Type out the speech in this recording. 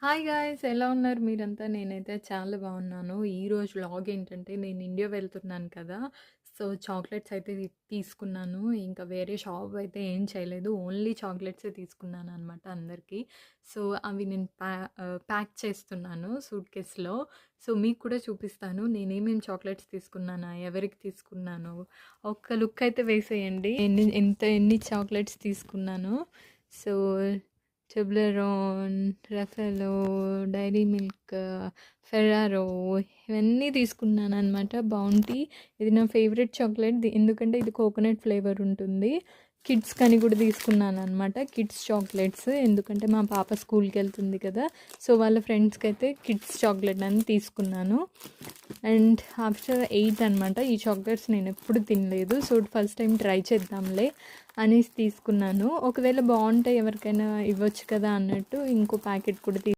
Hi guys ఎలా ఉన్నారు మీరంతా? నేనైతే చాలా బాగున్నాను. ఈరోజు వ్లాగ్ ఏంటంటే నేను ఇండియా వెళ్తున్నాను కదా! సో, చాక్లెట్స్ అయితే తీసుకున్నాను. ఇంకా వేరే షాప్ అయితే ఏం చేయలేదు. ఓన్లీ చాక్లెట్సే తీసుకున్నాననమాట అందరికీ. సో, అవి నేను ప్యాక్ చేస్తున్నాను సూట్‌కేస్‌లో. సో, మీకు కూడా చూపిస్తాను నేనేమేమి చాక్లెట్స్ తీసుకున్నానా, ఎవరికి తీసుకున్నాను, ఒక్క లుక్ అయితే వేసేయండి. ఎన్ని చాక్లెట్స్ తీసుకున్నానో. So Toblerone, Raffaello, Dairy Milk, Ferrero ఇవన్నీ తీసుకున్నాననమాట. బౌంటీ ఇది నా ఫేవరెట్ చాక్లెట్. ఎందుకంటే ఇది కోకోనట్ ఫ్లేవర్ ఉంటుంది. కిడ్స్ కని కూడా తీసుకున్నాననమాట. కిడ్స్ చాక్లెట్స్ ఎందుకంటే మా పాప స్కూల్కి వెళ్తుంది కదా! సో వాళ్ళ ఫ్రెండ్స్కి అయితే కిడ్స్ చాక్లెట్ అని తీసుకున్నాను. అండ్ ఆఫ్టర్ 8 అనమాట. ఈ చాక్లెట్స్ నేను ఎప్పుడు తినలేదు. సో ఫస్ట్ టైం ట్రై చేద్దాంలే అనేసి తీసుకున్నాను. ఒకవేళ బాగుంటే ఎవరికైనా ఇవ్వచ్చు కదా అన్నట్టు ఇంకో ప్యాకెట్ కూడా